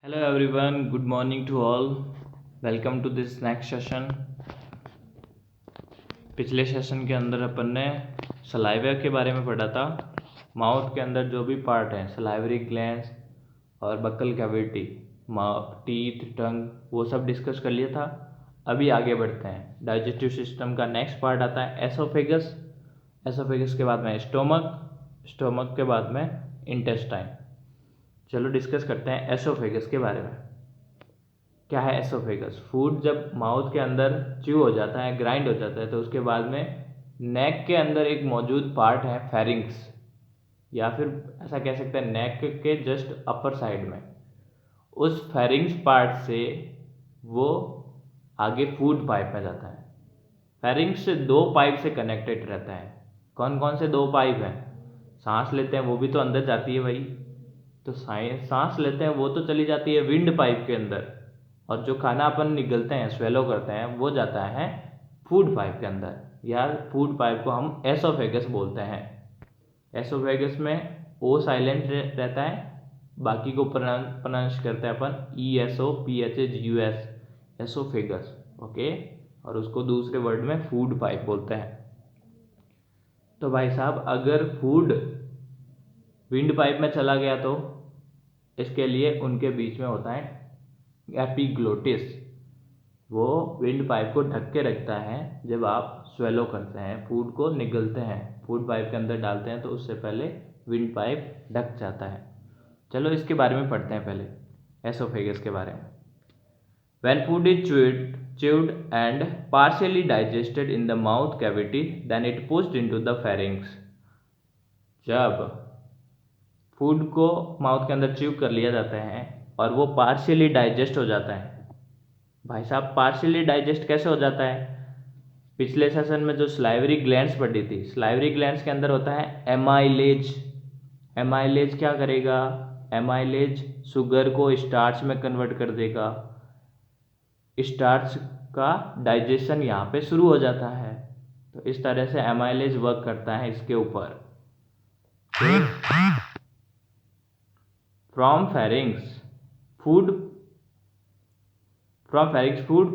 Hello everyone, good morning to all. Welcome to this next session. पिछले session के अंदर अपन ने सलाइवा के बारे में पढ़ा था। माउथ के अंदर जो भी पार्ट हैं, सलाइवरी ग्लैंड्स और बक्कल कैविटी, टीथ, टंग, वो सब डिस्कस कर लिया था। अभी आगे बढ़ते हैं। डाइजेस्टिव सिस्टम का नेक्स्ट पार्ट आता है एसोफेगस। एसोफेगस के बाद में स्टोमक, स्टोमक के बाद में इंटेस्टाइन। चलो डिस्कस करते हैं एसोफेगस के बारे में। क्या है एसोफेगस? फूड जब माउथ के अंदर च्यू हो जाता है, ग्राइंड हो जाता है, तो उसके बाद में नेक के अंदर एक मौजूद पार्ट है फेरिंग्स, या फिर ऐसा कह सकते हैं नेक के जस्ट अपर साइड में। उस फेरिंग्स पार्ट से वो आगे फूड पाइप में जाता है। फेरिंग्स से दो पाइप से कनेक्टेड रहता है। कौन कौन से दो पाइप हैं? सांस लेते हैं वो भी तो अंदर जाती है भाई, तो सांस लेते हैं वो तो चली जाती है विंड पाइप के अंदर, और जो खाना अपन निगलते हैं, स्वेलो करते हैं, वो जाता है फूड पाइप के अंदर, या फूड पाइप को हम एसोफेगस बोलते हैं। एसोफेगस में ओ साइलेंट रहता है, बाकी को प्रोनाउंस करते हैं अपन ESOPHAGUS, एसोफेगस। ओके, और उसको दूसरे वर्ड में फूड पाइप बोलते हैं। तो भाई साहब, अगर फूड विंड पाइप में चला गया तो इसके लिए उनके बीच में होता है एपिग्लोटिस। वो विंड पाइप को ढक के रखता है। जब आप स्वेलो करते हैं, फूड को निगलते हैं, फूड पाइप के अंदर डालते हैं, तो उससे पहले विंड पाइप ढक जाता है। चलो इसके बारे में पढ़ते हैं पहले, एसोफेगस के बारे में। When food is chewed and partially digested in the mouth cavity, then it pushed into the pharynx. जब फूड को माउथ के अंदर च्यू कर लिया जाता है और वो पार्शियली डाइजेस्ट हो जाता है। भाई साहब, पार्शियली डाइजेस्ट कैसे हो जाता है? पिछले सेशन में जो स्लाइवरी ग्लैंड्स पढ़ी थी, स्लाइवरी ग्लैंड्स के अंदर होता है एमाइलेज। एमाइलेज क्या करेगा? एमाइलेज शुगर को स्टार्च में कन्वर्ट कर देगा। स्टार्च का डाइजेशन यहाँ पे शुरू हो जाता है। तो इस तरह से एमाइलेज वर्क करता है इसके ऊपर। From pharynx food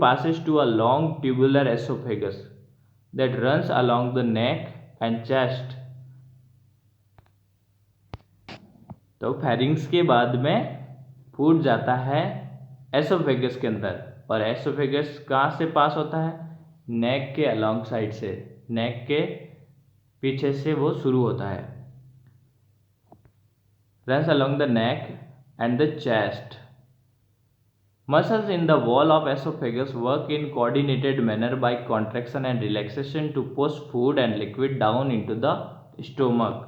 passes to a long tubular esophagus that runs along the neck and chest. तो फेरिंग्स के बाद में फूड जाता है एसोफेगस के अंदर, और एसोफेगस कहाँ से पास होता है? नेक के अलोंग साइड से, नेक के पीछे से वो शुरू होता है। runs along the neck and the chest. Muscles in the wall of esophagus work in coordinated manner by contraction and relaxation to push food and liquid down into the stomach.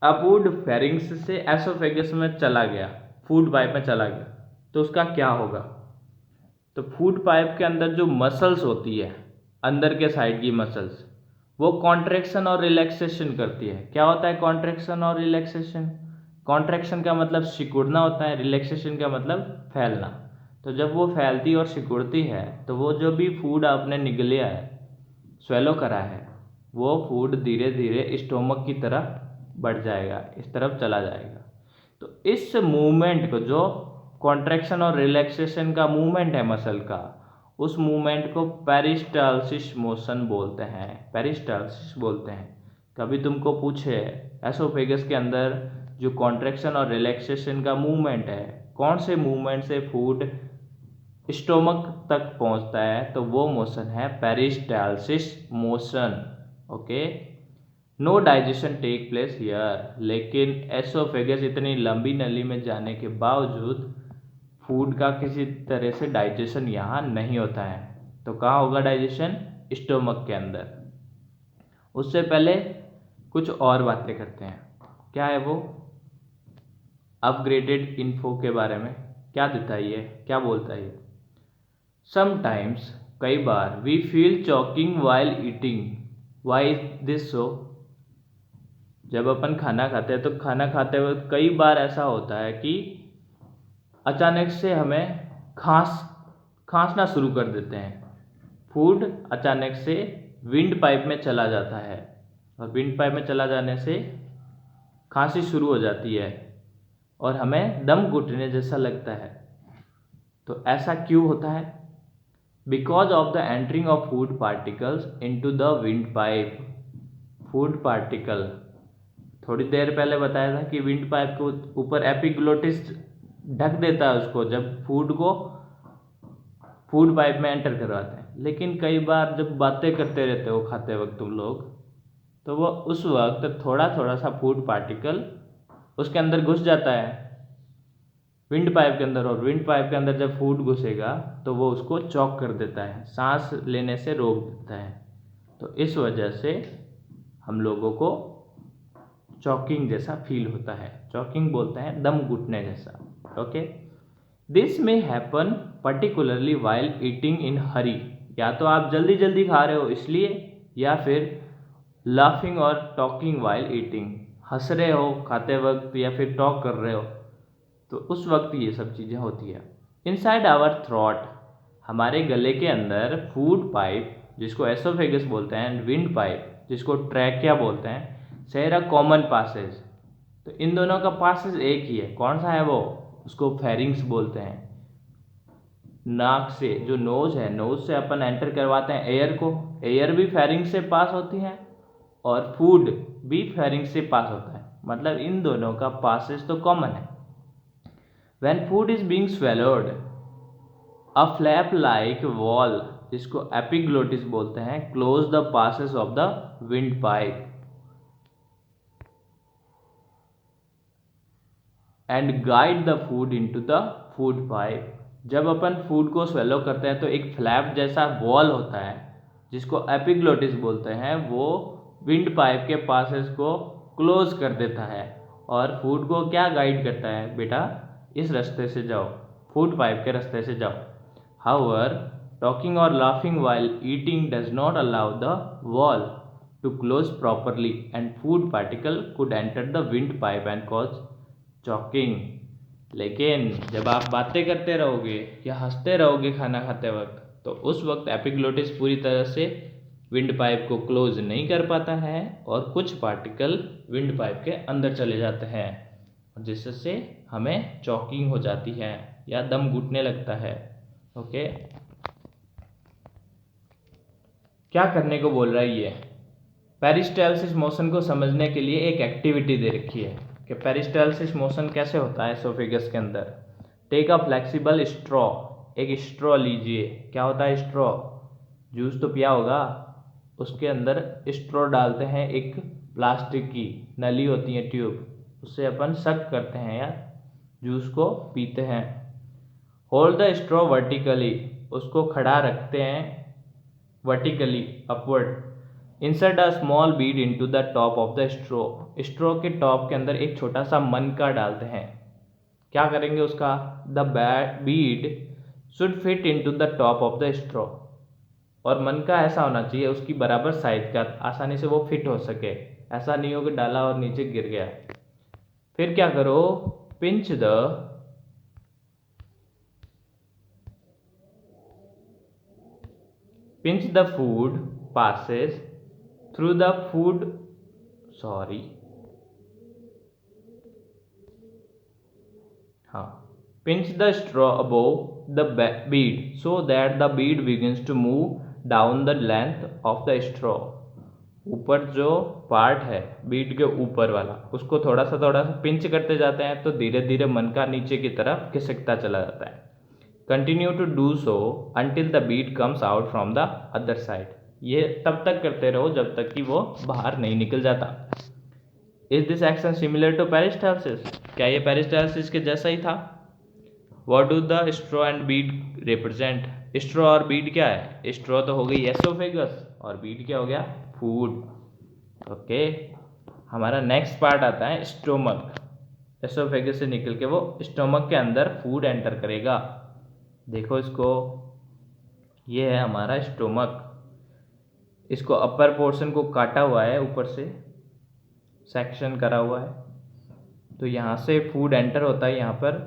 अब food pharynx से oesophagus में चला गया, food pipe में चला गया, तो उसका क्या होगा? तो फूड पाइप के अंदर जो मसल्स होती है, अंदर के साइड की मसल्स, वो कॉन्ट्रैक्शन और रिलैक्सेशन करती है। क्या होता है कॉन्ट्रैक्शन और रिलैक्सेशन? कॉन्ट्रैक्शन का मतलब सिकुड़ना होता है, रिलैक्सेशन का मतलब फैलना। तो जब वो फैलती और सिकुड़ती है, तो वो जो भी फूड आपने निगलिया है, स्वेलो करा है, वो फूड धीरे धीरे स्टोमक की तरफ बढ़ जाएगा, इस तरफ चला जाएगा। तो इस मूवमेंट को, जो कॉन्ट्रैक्शन और रिलैक्सेशन का मूवमेंट है मसल का, उस मूवमेंट को पेरिस्टाल्सिस मोशन बोलते हैं। पेरिस्टाल्सिस बोलते हैं। कभी तुमको पूछे एसोफेगस के अंदर जो कॉन्ट्रैक्शन और रिलैक्सेशन का मूवमेंट है, कौन से मूवमेंट से फूड स्टोमक तक पहुंचता है, तो वो मोशन है peristalsis motion. Okay, no digestion take place here. लेकिन एसोफेगस इतनी लंबी नली में जाने के बावजूद फूड का किसी तरह से डाइजेशन यहाँ नहीं होता है। तो कहाँ होगा डाइजेशन? स्टोमक के अंदर। उससे पहले कुछ और बातें करते हैं। क्या है वो? अपग्रेडेड इन्फो के बारे में क्या देता है ये, क्या बोलता है ये? समटाइम्स, कई बार, we feel choking while eating. Why this so? जब अपन खाना खाते हैं, तो खाना खाते वक्त कई बार ऐसा होता है कि अचानक से हमें खांसना शुरू कर देते हैं। फूड अचानक से विंड पाइप में चला जाता है, और विंड पाइप में चला जाने से खांसी शुरू हो जाती है। और हमें दम घुटने जैसा लगता है। तो ऐसा क्यों होता है? Because of the entering of food particles into the wind pipe. Food particle, थोड़ी देर पहले बताया था कि विंड पाइप के ऊपर एपिग्लोटिस ढक देता है उसको जब फूड को फूड पाइप में एंटर करवाते हैं। लेकिन कई बार जब बातें करते रहते हो खाते वक्त तुम लोग, तो वो उस वक्त थोड़ा थोड़ा सा फूड पार्टिकल उसके अंदर घुस जाता है विंड पाइप के अंदर, और विंड पाइप के अंदर जब फूड घुसेगा तो वो उसको चॉक कर देता है, सांस लेने से रोक देता है। तो इस वजह से हम लोगों को चॉकिंग जैसा फील होता है। चॉकिंग बोलते हैं दम घुटने जैसा। ओके, दिस में happen particularly while eating in hurry. या तो आप जल्दी जल्दी खा रहे हो इसलिए, या फिर लाफिंग और टॉकिंग वाइल ईटिंग, हंस रहे हो खाते वक्त या फिर टॉक कर रहे हो, तो उस वक्त ये सब चीज़ें होती है। इनसाइड आवर थ्रॉट, हमारे गले के अंदर फूड पाइप जिसको एसोफेगस बोलते हैं एंड विंड पाइप जिसको ट्रैकिया बोलते हैं शेयर अ कॉमन पासेज। तो इन दोनों का पासेज एक ही है। कौन सा है वो? उसको फेरिंग्स बोलते हैं। नाक से, जो नोज है, नोज से अपन एंटर करवाते हैं एयर को, एयर भी फेरिंग से पास होती है और फूड भी फेरिंग से पास होता है। मतलब इन दोनों का पासेज तो कॉमन है। When food is being swallowed, a flap like wall जिसको एपिग्लोटिस बोलते हैं close the passes of the wind pipe and guide the food into the food pipe. जब अपन फूड को स्वेलो करते हैं तो एक फ्लैप जैसा वॉल होता है जिसको एपिग्लोटिस बोलते हैं, वो विंड पाइप के पासेस को क्लोज कर देता है और फूड को क्या गाइड करता है? बेटा इस रास्ते से जाओ, फूड पाइप के रास्ते से जाओ। हाउएवर, टॉकिंग और laughing while eating does not allow the wall to close properly and food particle could enter the wind pipe and cause choking. लेकिन जब आप बातें करते रहोगे या हंसते रहोगे खाना खाते वक्त, तो उस वक्त एपिग्लोटिस पूरी तरह से विंड पाइप को क्लोज नहीं कर पाता है और कुछ पार्टिकल विंड पाइप के अंदर चले जाते हैं, जिससे हमें चॉकिंग हो जाती है या दम घुटने लगता है। ओके, क्या करने को बोल रहा है ये? पेरिस्टाल्सिस मोशन को समझने के लिए एक एक्टिविटी दे रखी है कि पेरिस्टाल्सिस मोशन कैसे होता है एसोफेगस के अंदर। टेक अ फ्लेक्सिबल स्ट्रॉ, एक स्ट्रॉ लीजिए। क्या होता है स्ट्रॉ? जूस तो पिया होगा, उसके अंदर स्ट्रॉ डालते हैं, एक प्लास्टिक की नली होती है, ट्यूब, उससे अपन सक करते हैं या जूस को पीते हैं। होल्ड द स्ट्रॉ वर्टिकली, उसको खड़ा रखते हैं vertically upward. Insert a small Beed into the top of the straw, straw के टॉप के अंदर एक छोटा सा मनका डालते हैं। क्या करेंगे उसका? The Beed should fit into the top of the straw, और मनका ऐसा होना चाहिए उसकी बराबर साइज का, आसानी से वो फिट हो सके। ऐसा नहीं हो कि डाला और नीचे गिर गया। फिर क्या करो? Pinch the food passes through the food pinch the straw above the bead so that the bead begins to move down the length of the straw। ऊपर जो पार्ट है बीड के ऊपर वाला, उसको थोड़ा सा पिंच करते जाते हैं तो धीरे धीरे मन का नीचे की तरफ खिसकता चला जाता है। Continue to do so until the bead comes out from the other side. ये तब तक करते रहो जब तक कि वो बाहर नहीं निकल जाता। Is this action similar to peristalsis? क्या ये पेरिस्टाल्सिस के जैसा ही था? What do the straw and bead represent? Straw और बीड क्या है? स्ट्रॉ तो हो गई एसोफेगस और बीड क्या हो गया? फूड। ओके, हमारा नेक्स्ट पार्ट आता है स्टोमक। एसोफेगस से निकल के वो स्टोमक के अंदर फूड एंटर करेगा। देखो इसको, ये है हमारा स्टोमक। इसको अपर पोर्शन को काटा हुआ है, ऊपर से सेक्शन करा हुआ है, तो यहाँ से फूड एंटर होता है यहाँ पर।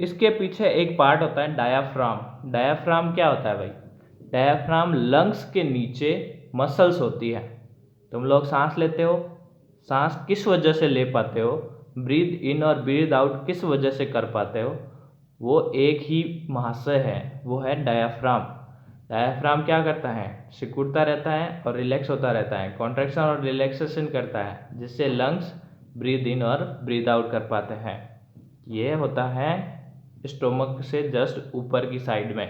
इसके पीछे एक पार्ट होता है डायाफ्राम। डायाफ्राम क्या होता है भाई? डायाफ्राम लंग्स के नीचे मसल्स होती है। तुम लोग सांस लेते हो, सांस किस वजह से ले पाते हो? ब्रीद इन और ब्रीद आउट किस वजह से कर पाते हो, वो एक ही महाशय है, वो है डायाफ्राम। डायाफ्राम क्या करता है, सिकुड़ता रहता है और रिलैक्स होता रहता है, कॉन्ट्रैक्शन और रिलैक्सेशन करता है, जिससे लंग्स ब्रीद इन और ब्रीद आउट कर पाते हैं। ये होता है स्टोमक से जस्ट ऊपर की साइड में।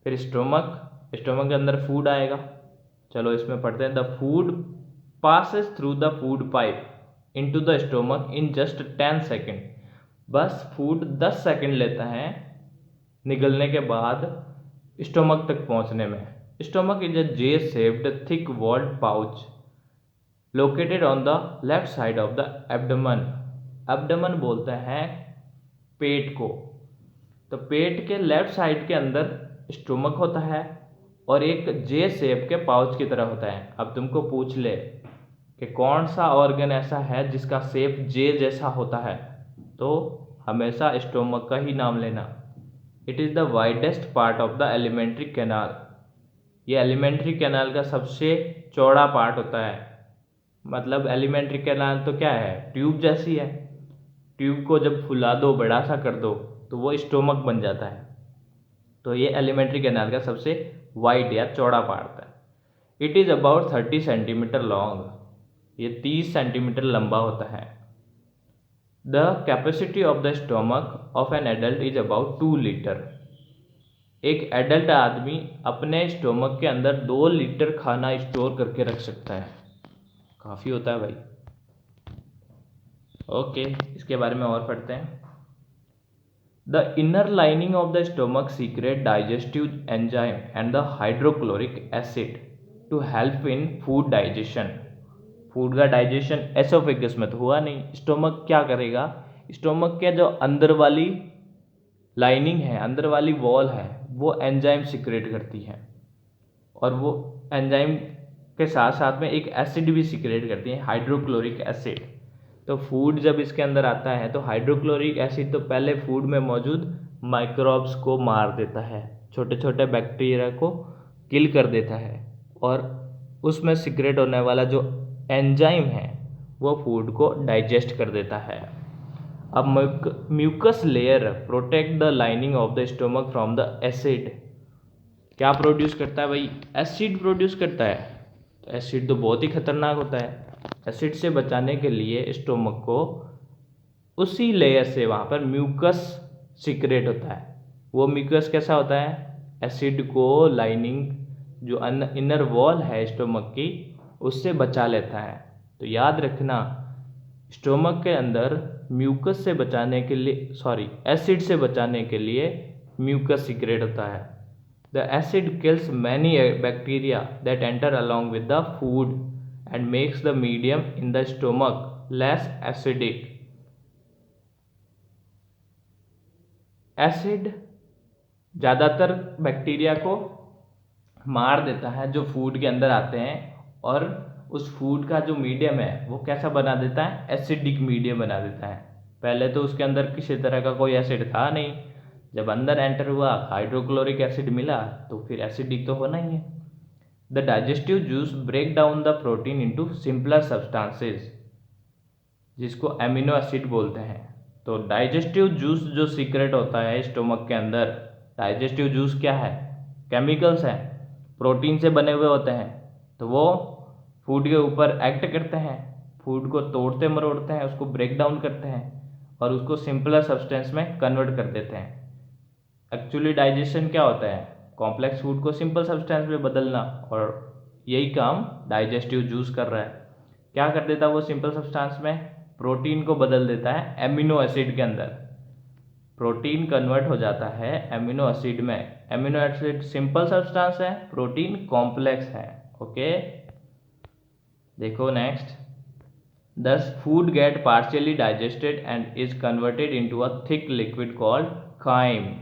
फिर स्टोमक के अंदर फूड आएगा। चलो इसमें पढ़ते हैं। The food passes through the food pipe into the stomach in just 10 second. बस फूड 10 सेकेंड लेता है निगलने के बाद स्टोमक तक पहुंचने में। Stomach is a J shaped thick walled pouch located on the left side of the abdomen. Abdomen बोलते हैं पेट को। तो पेट के लेफ्ट साइड के अंदर स्टोमक होता है और एक जे शेप के पाउच की तरह होता है। अब तुमको पूछ ले कि कौन सा ऑर्गन ऐसा है जिसका शेप जे जैसा होता है, तो हमेशा स्टोमक का ही नाम लेना। It is the widest part of the alimentary canal. ये एलिमेंट्री कैनाल का सबसे चौड़ा पार्ट होता है। मतलब एलिमेंट्री कैनाल तो क्या है, ट्यूब जैसी है। ट्यूब को जब फुला दो, बड़ा सा कर दो, तो वो स्टोमक बन जाता है। तो ये एलिमेंट्री कैनाल का सबसे वाइड या चौड़ा पार्ट है। It is about 30 centimetre long. ये 30 सेंटीमीटर लंबा होता है। The capacity of the stomach of an adult is about 2 litre. एक एडल्ट आदमी अपने स्टोमक के अंदर 2 लीटर खाना स्टोर करके रख सकता है। काफ़ी होता है भाई। ओके, इसके बारे में और पढ़ते हैं। The inner lining of the stomach secrete digestive enzyme and the hydrochloric acid to help in food digestion. Food का डाइजेशन एसोफेगस में तो हुआ नहीं, स्टोमक क्या करेगा, स्टोमक के जो अंदर वाली लाइनिंग है, अंदर वाली वॉल है, वो एंजाइम सीक्रेट करती है और वो एंजाइम के साथ साथ में एक एसिड भी सीक्रेट करती है, हाइड्रोक्लोरिक एसिड। तो फूड जब इसके अंदर आता है तो हाइड्रोक्लोरिक एसिड तो पहले फूड में मौजूद माइक्रोब्स को मार देता है, छोटे छोटे बैक्टीरिया को किल कर देता है, और उसमें सीक्रेट होने वाला जो एंजाइम है वो फूड को डाइजेस्ट कर देता है। अब mucus layer protect the lining of the stomach from the acid. क्या प्रोड्यूस करता है भाई, एसिड प्रोड्यूस करता है। तो एसिड तो बहुत ही खतरनाक होता है। एसिड से बचाने के लिए स्टोमक को उसी लेयर से वहाँ पर म्यूकस सीक्रेट होता है। वो म्यूकस कैसा होता है, एसिड को लाइनिंग जो इनर वॉल है स्टोमक की उससे बचा लेता है। तो याद रखना, स्टोमक के अंदर म्यूकस से बचाने के लिए एसिड से बचाने के लिए म्यूकस सीक्रेट होता है। The acid kills many bacteria that enter along with the food and makes the medium in the stomach less acidic. Acid ज़्यादातर बैक्टीरिया को मार देता है जो फूड के अंदर आते हैं, और उस फूड का जो मीडियम है वो कैसा बना देता है, एसिडिक मीडियम बना देता है। पहले तो उसके अंदर किसी तरह का कोई एसिड था नहीं, जब अंदर एंटर हुआ हाइड्रोक्लोरिक एसिड मिला तो फिर एसिडिक तो होना ही है। The digestive juice break down the protein into simpler substances, जिसको एमिनो एसिड बोलते हैं। तो डाइजेस्टिव जूस जो सीक्रेट होता है स्टोमक के अंदर, डाइजेस्टिव जूस क्या है, केमिकल्स हैं, प्रोटीन से बने हुए होते हैं। तो वो फूड के ऊपर एक्ट करते हैं, फूड को तोड़ते मरोड़ते हैं, उसको ब्रेक डाउन करते हैं और उसको सिंपलर सब्सटेंस में कन्वर्ट कर देते हैं। एक्चुअली डाइजेशन क्या होता है, कॉम्प्लेक्स फूड को सिंपल सब्सटेंस में बदलना, और यही काम डाइजेस्टिव जूस कर रहा है। क्या कर देता है वो सिंपल सब्सटेंस में, प्रोटीन को बदल देता है एमिनो एसिड के अंदर। प्रोटीन कन्वर्ट हो जाता है एमिनो एसिड में। एमिनो एसिड सिंपल सब्सटेंस है, प्रोटीन कॉम्प्लेक्स है। ओके, देखो नेक्स्ट। दस food gate partially digested and is converted into a thick liquid called crime.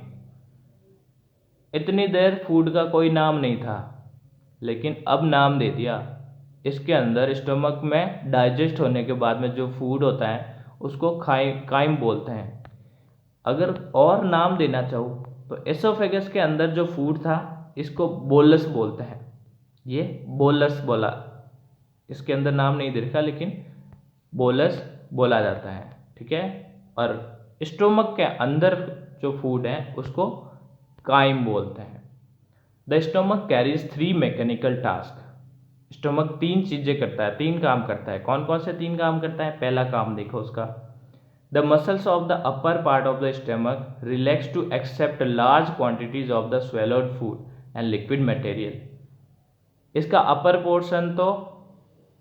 इतनी देर फूड का कोई नाम नहीं था, लेकिन अब नाम दे दिया। इसके अंदर स्टोमक में डाइजेस्ट होने के बाद में जो फूड होता है उसको काइम बोलते हैं। अगर और नाम देना चाहूँ तो एसोफेगस के अंदर जो फूड था इसको बोलस बोलते हैं। ये बोलस बोला, इसके अंदर नाम नहीं दे रखा, लेकिन बोलस बोला जाता है, ठीक है। और स्टोमक के अंदर जो फूड है उसको काइम बोलते हैं। The stomach carries 3 mechanical task. Stomach 3 चीजें करता है, 3 काम करता है। कौन कौन से 3 काम करता है? पहला काम देखो उसका, the muscles of the upper part of the stomach relax to accept large quantities of the swallowed food and liquid material. इसका अपर पोर्शन तो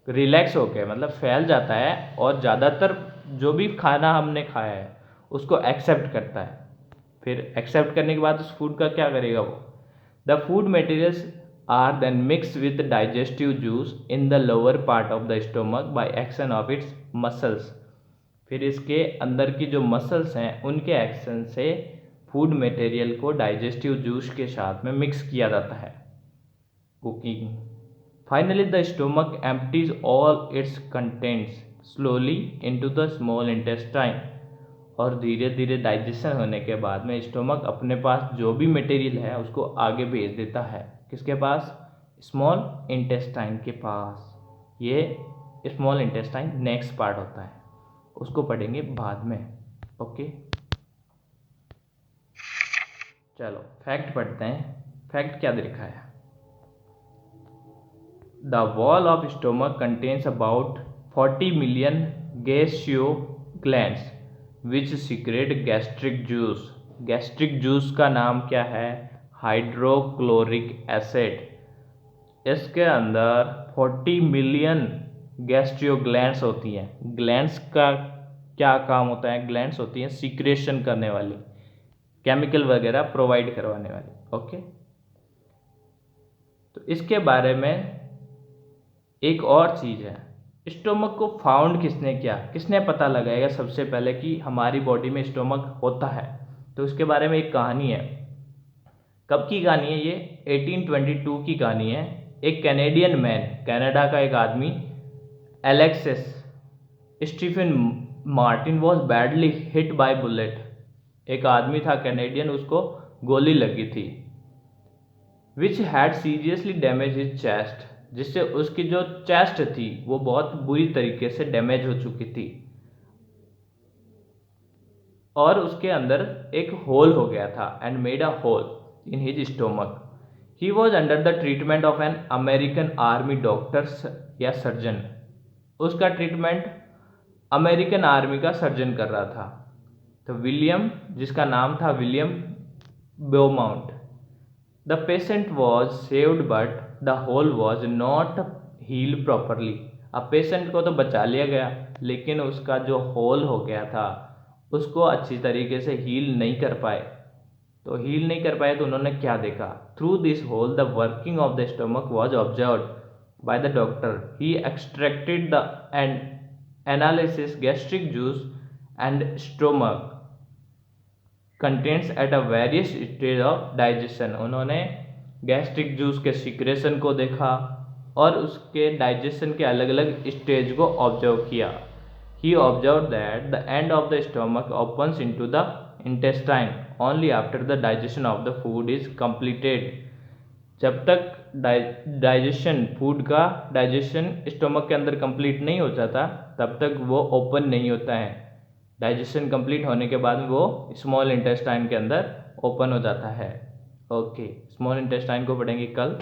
रिलैक्स होके मतलब फैल जाता है और ज़्यादातर जो भी खाना हमने खाया है उसको एक्सेप्ट करता है। फिर एक्सेप्ट करने के बाद उस फूड का क्या करेगा वो? The food materials are then mix with digestive juice in the lower part of the stomach by action of its muscles. फिर इसके अंदर की जो मसल्स हैं उनके एक्शन से फूड मटेरियल को डाइजेस्टिव जूस के साथ में मिक्स किया जाता है, cooking. Finally the stomach empties all it's contents slowly into the small intestine. और धीरे धीरे डाइजेशन होने के बाद में स्टोमक अपने पास जो भी मटेरियल है उसको आगे भेज देता है। किसके पास? स्मॉल इंटेस्टाइन के पास। ये स्मॉल इंटेस्टाइन नेक्स्ट पार्ट होता है, उसको पढ़ेंगे बाद में। ओके, चलो फैक्ट पढ़ते हैं। फैक्ट क्या लिखा है? The wall of stomach contains about 40 million गैसियो glands which secrete gastric juice. Gastric juice का नाम क्या है? Hydrochloric acid. इसके अंदर 40 मिलियन गैस्ट्रियो ग्लैंड्स होती हैं। ग्लैंड्स का क्या काम होता है? ग्लैंड्स होती हैं सीक्रेशन करने वाली, केमिकल वगैरह प्रोवाइड करवाने वाली। ओके, तो इसके बारे में एक और चीज़ है, स्टोमक को फाउंड किसने किया? किसने पता लगाएगा सबसे पहले कि हमारी बॉडी में स्टोमक होता है? तो इसके बारे में एक कहानी है। कब की कहानी है ये? 1822 की कहानी है। एक कैनेडियन मैन, कनाडा का एक आदमी, Alexis Stephen Martin was badly hit by bullet. एक आदमी था कैनेडियन, उसको गोली लगी थी, which had seriously damage his chest, जिससे उसकी जो चेस्ट थी वो बहुत बुरी तरीके से डैमेज हो चुकी थी और उसके अंदर एक होल हो गया था, and made a hole in his stomach. He was under the treatment of an American army doctor या सर्जन। उसका ट्रीटमेंट अमेरिकन आर्मी का सर्जन कर रहा था। तो विलियम, जिसका नाम था William beaumont, the patient was saved but the hole was not healed properly। अब पेशेंट को तो बचा लिया गया लेकिन उसका जो होल हो गया था उसको अच्छी तरीके से हील नहीं कर पाए। तो हील नहीं कर पाए तो उन्होंने क्या देखा? Through this hole the working of the stomach was observed by the doctor. He extracted the and analysis gastric juice and stomach contents at a various stage of digestion. उन्होंने गैस्ट्रिक जूस के secretion को देखा और उसके digestion के अलग अलग stage को ऑब्जर्व किया। He observe that the end of the stomach opens into the intestine only after the digestion of the food is completed. जब तक डाइजेशन, फूड का डाइजेशन स्टोमक के अंदर कंप्लीट नहीं हो जाता तब तक वो ओपन नहीं होता है। डाइजेशन कंप्लीट होने के बाद वो स्मॉल इंटेस्टाइन के अंदर ओपन हो जाता है। ओके, स्मॉल इंटेस्टाइन को पढ़ेंगे कल।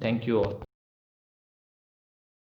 Thank you all.